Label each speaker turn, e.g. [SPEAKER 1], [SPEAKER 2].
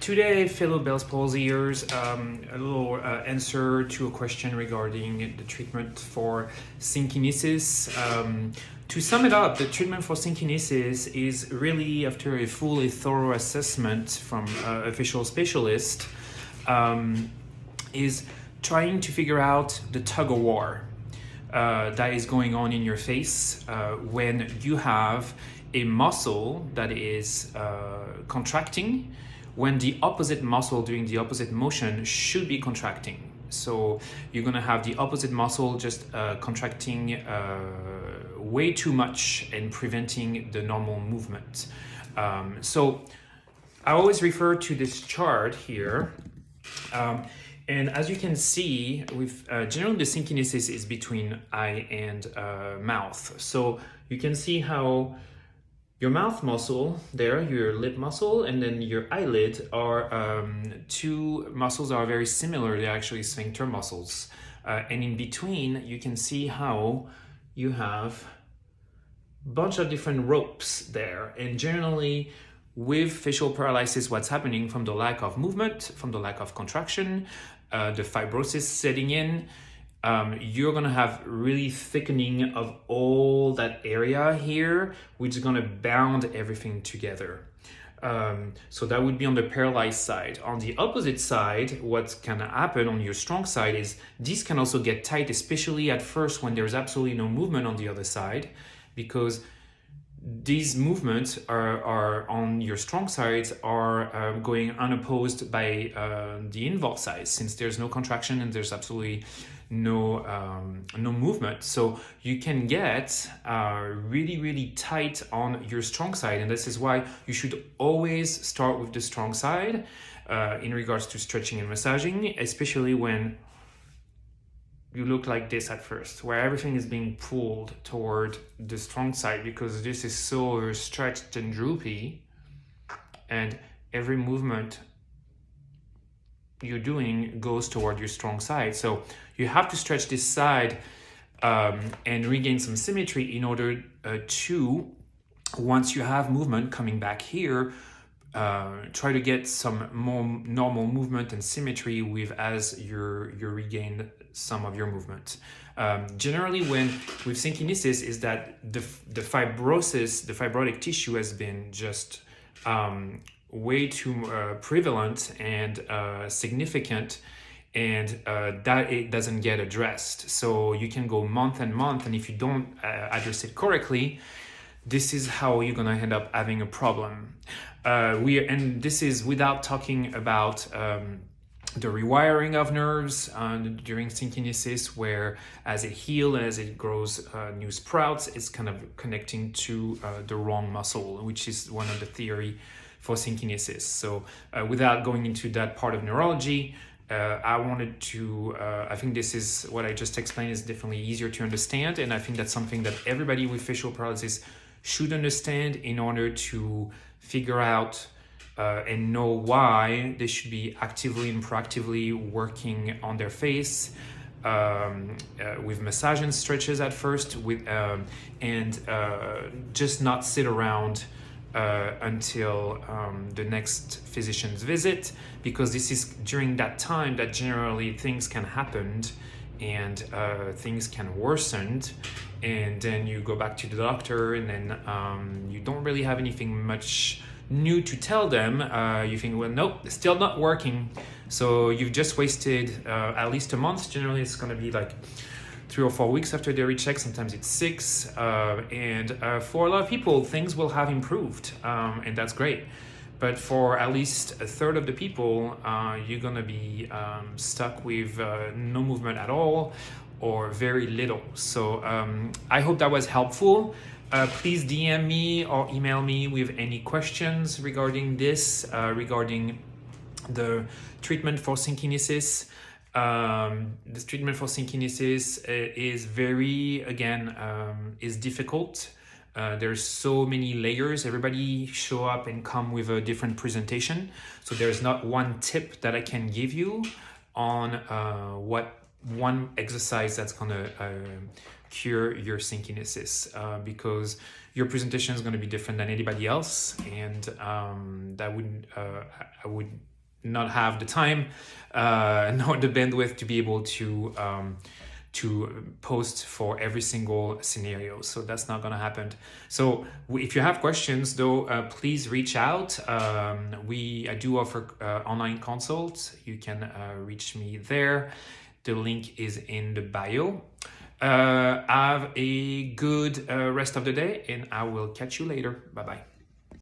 [SPEAKER 1] Today, fellow Bell's palsiers, a little answer to a question regarding the treatment for synkinesis. To sum it up, the treatment for synkinesis is really, after a fully thorough assessment from a visual specialist, is trying to figure out the tug of war that is going on in your face when you have a muscle that is contracting, when the opposite muscle doing the opposite motion should be contracting. So you're gonna have the opposite muscle just contracting way too much and preventing the normal movement. So I always refer to this chart here. And as you can see, with generally the synkinesis is between eye and mouth. So you can see how your mouth muscle there, your lip muscle, and then your eyelid are two muscles that are very similar. They're actually sphincter muscles. And in between, you can see how you have a bunch of different ropes there. And generally, with facial paralysis, what's happening from the lack of movement, from the lack of contraction, the fibrosis setting in, you're gonna have really thickening of all that area here, which is gonna bound everything together. So that would be on the paralyzed side. On the opposite side, what's gonna happen on your strong side is these can also get tight, especially at first when there's absolutely no movement on the other side, because these movements are on your strong sides are going unopposed by the invert side, since there's no contraction and there's absolutely no movement. So you can get really tight on your strong side, and this is why you should always start with the strong side in regards to stretching and massaging, especially when you look like this at first, where everything is being pulled toward the strong side, because this is so stretched and droopy, and every movement you're doing goes toward your strong side. So you have to stretch this side and regain some symmetry in order to, once you have movement coming back here, try to get some more normal movement and symmetry with as you regain some of your movement. Generally, with synkinesis, is that the fibrosis, the fibrotic tissue has been just way too prevalent and significant, and that it doesn't get addressed. So you can go month and month, and if you don't address it correctly, this is how you're gonna end up having a problem. And this is without talking about the rewiring of nerves during synkinesis, where as it heals and as it grows new sprouts, it's kind of connecting to the wrong muscle, which is one of the theory for synkinesis. So without going into that part of neurology, I wanted to, I think this is what I just explained is definitely easier to understand, and I think that's something that everybody with facial paralysis should understand in order to figure out and know why they should be actively and proactively working on their face with massage and stretches at first, and just not sit around until the next physician's visit, because this is during that time that generally things can happen and things can worsen, and then you go back to the doctor, and then you don't really have anything much new to tell them. You think, well, nope, it's still not working. So you've just wasted at least a month. Generally, it's going to be like 3 or 4 weeks after they recheck. Sometimes it's 6. And for a lot of people, things will have improved, and that's great. But for at least a third of the people, you're going to be stuck with no movement at all or very little. So I hope that was helpful. Please DM me or email me with any questions regarding this, regarding the treatment for synkinesis. This treatment for synkinesis is very, again, is difficult. There's so many layers. Everybody show up and come with a different presentation. So there's not one tip that I can give you on what one exercise that's gonna cure your synkinesis, because your presentation is going to be different than anybody else, and that would I would not have the time nor the bandwidth to be able to post for every single scenario. So that's not gonna happen. So if you have questions though, please reach out. I do offer online consults. You can reach me there. The link is in the bio. Have a good rest of the day, and I will catch you later. Bye-bye.